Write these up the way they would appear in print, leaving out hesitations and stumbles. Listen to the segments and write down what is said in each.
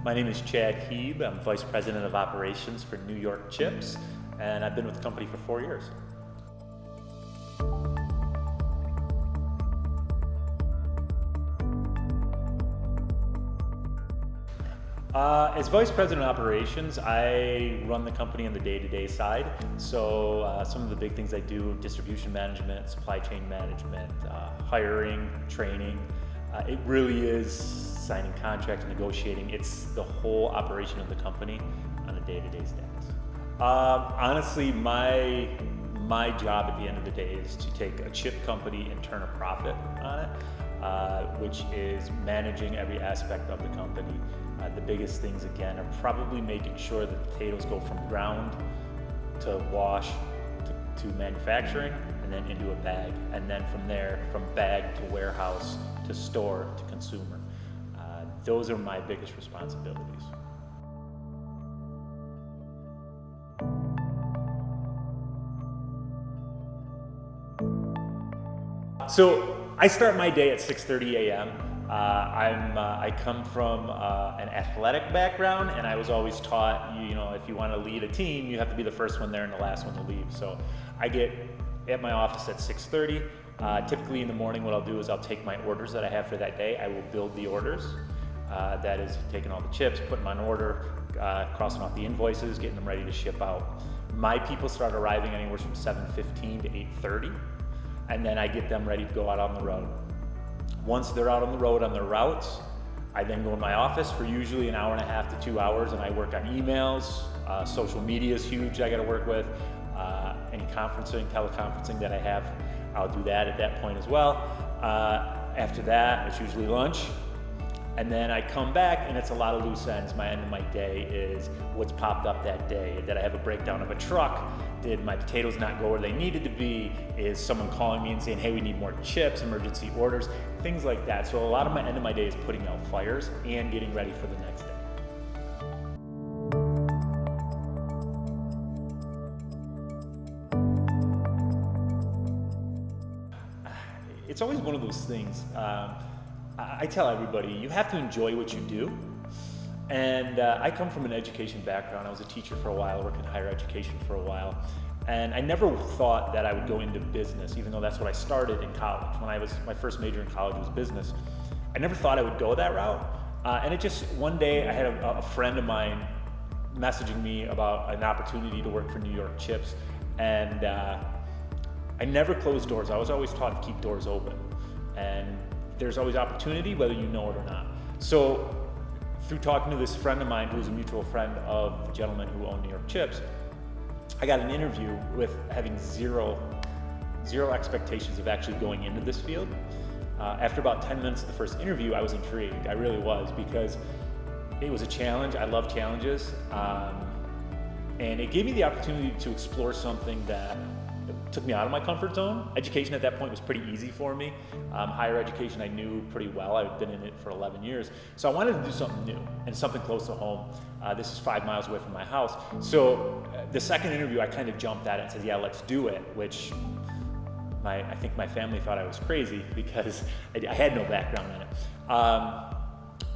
My name is Chad Heeb. I'm Vice President of Operations for New York Chips, and I've been with the company for 4 years. As Vice President of Operations, I run the company on the day-to-day side. So some of the big things I do: distribution management, supply chain management, hiring, training. It really is signing contracts, negotiating. It's the whole operation of the company on a day-to-day status. Honestly, my job at the end of the day is to take a chip company and turn a profit on it, which is managing every aspect of the company. The biggest things, again, are probably making sure that the potatoes go from ground to wash to manufacturing and then into a bag. And then from there, from bag to warehouse to store to consumer. Those are my biggest responsibilities. So I start my day at 6:30 a.m. I come from an athletic background, and I was always taught, if you want to lead a team, you have to be the first one there and the last one to leave. So I get at my office at 6:30. Typically in the morning, what I'll do is I'll take my orders that I have for that day. I will build the orders. That is taking all the chips, putting them on order, crossing off the invoices, getting them ready to ship out. My people start arriving anywhere from 7:15 to 8:30, and then I get them ready to go out on the road. Once they're out on the road on their routes, I then go in my office for usually an hour and a half to 2 hours, and I work on emails. Social media is huge I gotta work with. Any teleconferencing that I have, I'll do that at that point as well. After that, it's usually lunch. And then I come back, and it's a lot of loose ends. My end of my day is what's popped up that day. Did I have a breakdown of a truck? Did my potatoes not go where they needed to be? Is someone calling me and saying, hey, we need more chips, emergency orders, things like that. So a lot of my end of my day is putting out fires and getting ready for the next day. It's always one of those things. I tell everybody, you have to enjoy what you do. And I come from an education background. I was a teacher for a while, worked in higher education for a while. And I never thought that I would go into business, even though that's what I started in college. My first major in college was business. I never thought I would go that route. And it just, one day I had a friend of mine messaging me about an opportunity to work for New York Chips. And I never closed doors. I was always taught to keep doors open. And there's always opportunity, whether you know it or not. So through talking to this friend of mine, who was a mutual friend of the gentleman who owned New York Chips, I got an interview with having zero expectations of actually going into this field. After about 10 minutes of the first interview, I was intrigued. I really was, because it was a challenge. I love challenges. And it gave me the opportunity to explore something that took me out of my comfort zone. Education at that point was pretty easy for me. Higher education I knew pretty well. I've been in it for 11 years. So I wanted to do something new and something close to home. This is 5 miles away from my house. So the second interview, I kind of jumped at it and said, yeah, let's do it, which I think my family thought I was crazy because I had no background in it.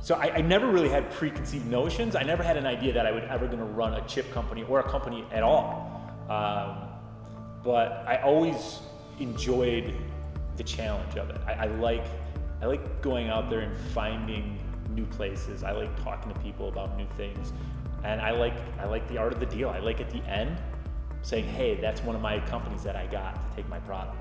So I never really had preconceived notions. I never had an idea that I would ever gonna run a chip company or a company at all. But I always enjoyed the challenge of it. I like going out there and finding new places. I like talking to people about new things. And I like the art of the deal. I like at the end saying, hey, that's one of my companies that I got to take my product.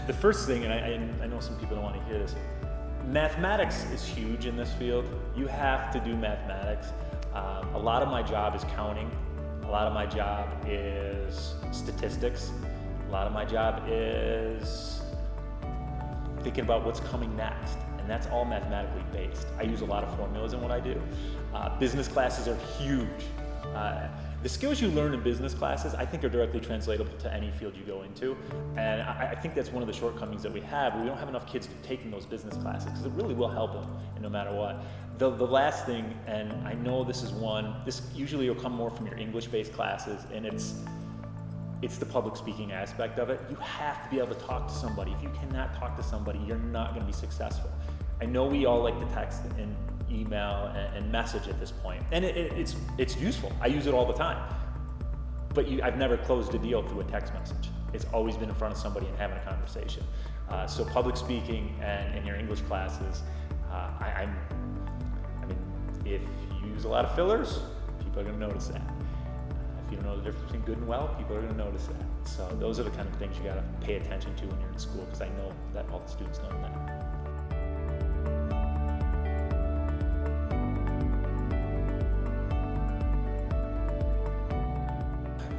The first thing, and I know some people don't want to hear this, mathematics is huge in this field. You have to do mathematics. A lot of my job is counting. A lot of my job is statistics. A lot of my job is thinking about what's coming next. And that's all mathematically based. I use a lot of formulas in what I do. Business classes are huge. The skills you learn in business classes, I think, are directly translatable to any field you go into. And I think that's one of the shortcomings that we have. We don't have enough kids taking those business classes, because it really will help them, no matter what. The last thing, and I know this is one, this usually will come more from your English-based classes, and it's the public speaking aspect of it. You have to be able to talk to somebody. If you cannot talk to somebody, you're not going to be successful. I know we all like to text and email and message at this point, and it's useful. I use it all the time. But I've never closed a deal through a text message. It's always been in front of somebody and having a conversation. So public speaking and in your English classes, I mean, if you use a lot of fillers, people are going to notice that. If you don't know the difference between good and well, people are going to notice that. So those are the kind of things you got to pay attention to when you're in school, because I know that all the students know that.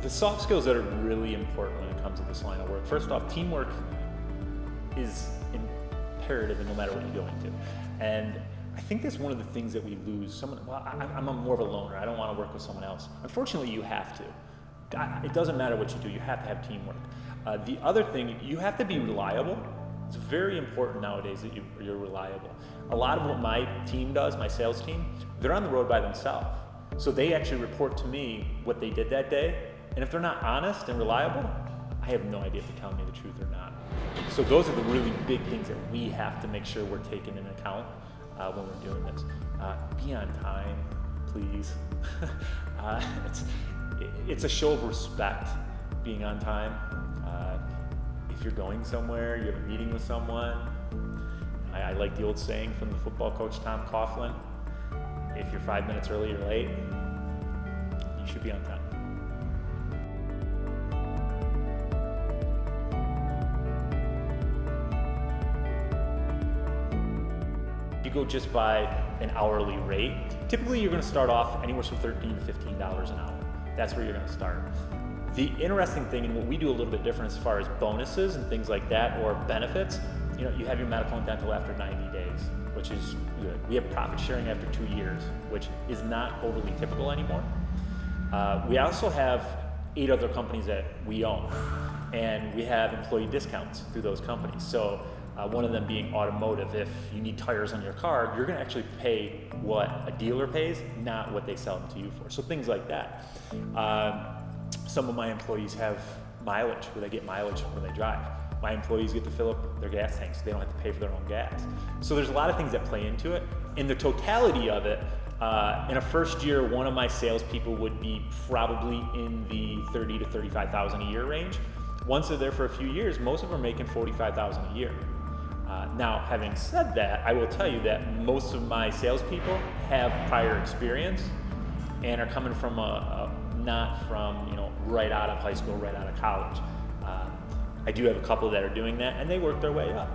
The soft skills that are really important when it comes to this line of work. First off, teamwork is imperative, no matter what you go into. And I think that's one of the things that we lose. I'm more of a loner. I don't want to work with someone else. Unfortunately, you have to. It doesn't matter what you do. You have to have teamwork. The other thing, you have to be reliable. It's very important nowadays that you're reliable. A lot of what my team does, my sales team, they're on the road by themselves. So they actually report to me what they did that day. And if they're not honest and reliable, I have no idea if they're telling me the truth or not. So those are the really big things that we have to make sure we're taking into account when we're doing this. Be on time, please. It's a show of respect being on time. If you're going somewhere, you have a meeting with someone, I like the old saying from the football coach Tom Coughlin, if you're 5 minutes early or late, you should be on time. You go just by an hourly rate, typically you're going to start off anywhere from $13 to $15 an hour. That's where you're going to start. The interesting thing, and what we do a little bit different as far as bonuses and things like that, or benefits, you have your medical and dental after 90 days, which is good. We have profit sharing after 2 years, which is not overly typical anymore. We also have 8 other companies that we own, and we have employee discounts through those companies. So one of them being automotive. If you need tires on your car, you're going to actually pay what a dealer pays, not what they sell them to you for. So things like that. Some of my employees have mileage, where they get mileage when they drive. My employees get to fill up their gas tanks, so they don't have to pay for their own gas. So there's a lot of things that play into it. In the totality of it, in a first year, one of my salespeople would be probably in the $30,000 to $35,000 a year range. Once they're there for a few years, most of them are making $45,000 a year. Now, having said that, I will tell you that most of my salespeople have prior experience and are coming from not from right out of high school, right out of college. I do have a couple that are doing that, and they work their way up.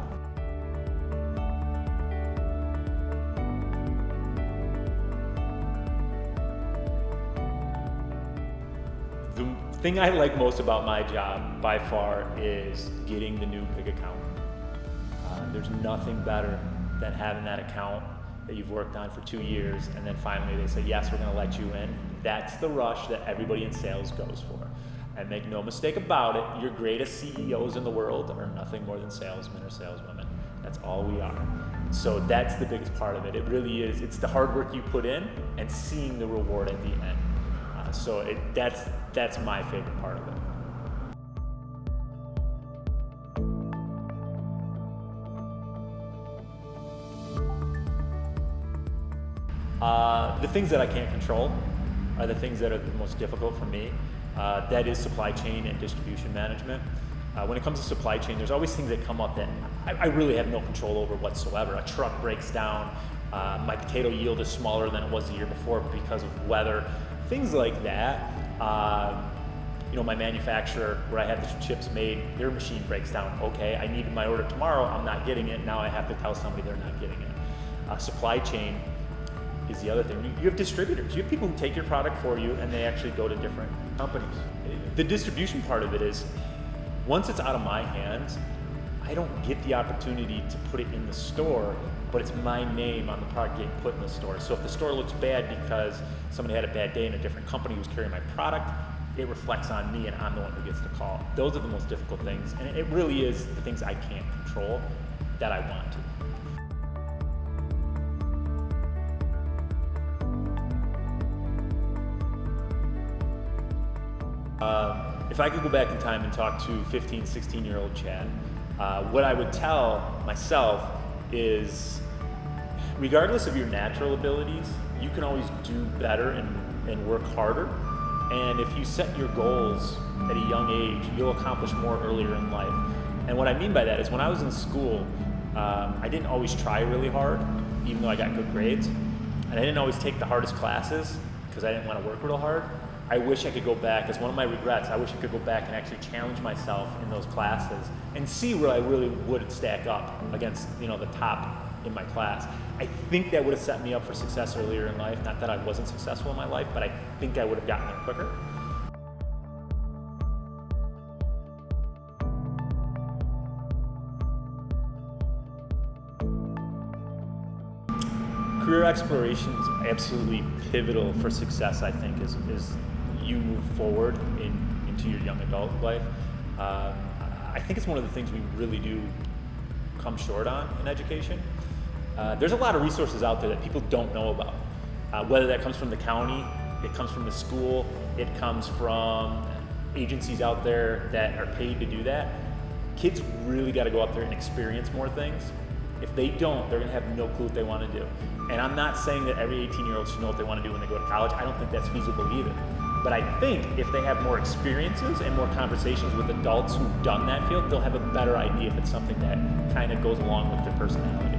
The thing I like most about my job, by far, is getting the new big account. There's nothing better than having that account that you've worked on for 2 years, and then finally they say, yes, we're going to let you in. That's the rush that everybody in sales goes for. And make no mistake about it, your greatest CEOs in the world are nothing more than salesmen or saleswomen. That's all we are. So that's the biggest part of it. It really is. It's the hard work you put in and seeing the reward at the end. That's my favorite part of it. The things that I can't control are the things that are the most difficult for me. That is supply chain and distribution management. When it comes to supply chain, there's always things that come up that I really have no control over whatsoever. A truck breaks down, my potato yield is smaller than it was the year before because of weather, things like that. My manufacturer, where I have the chips made, their machine breaks down. Okay, I needed my order tomorrow, I'm not getting it. Now I have to tell somebody they're not getting it. Supply chain is the other thing. You have distributors. You have people who take your product for you and they actually go to different companies. The distribution part of it is, once it's out of my hands, I don't get the opportunity to put it in the store, but it's my name on the product getting put in the store. So if the store looks bad because somebody had a bad day and a different company was carrying my product, it reflects on me and I'm the one who gets the call. Those are the most difficult things, and it really is the things I can't control that I want to. if I could go back in time and talk to 15, 16-year-old Chad, what I would tell myself is, regardless of your natural abilities, you can always do better and work harder. And if you set your goals at a young age, you'll accomplish more earlier in life. And what I mean by that is, when I was in school, I didn't always try really hard, even though I got good grades. And I didn't always take the hardest classes because I didn't want to work real hard. I wish I could go back, as one of my regrets, I wish I could go back and actually challenge myself in those classes and see where I really would stack up against, the top in my class. I think that would have set me up for success earlier in life. Not that I wasn't successful in my life, but I think I would have gotten there quicker. Career exploration is absolutely pivotal for success, I think, as you move forward into your young adult life. I think it's one of the things we really do come short on in education. There's a lot of resources out there that people don't know about. Whether that comes from the county, it comes from the school, it comes from agencies out there that are paid to do that. Kids really got to go out there and experience more things. If they don't, they're going to have no clue what they want to do. And I'm not saying that every 18-year-old should know what they want to do when they go to college. I don't think that's feasible either. But I think if they have more experiences and more conversations with adults who've done that field, they'll have a better idea if it's something that kind of goes along with their personality.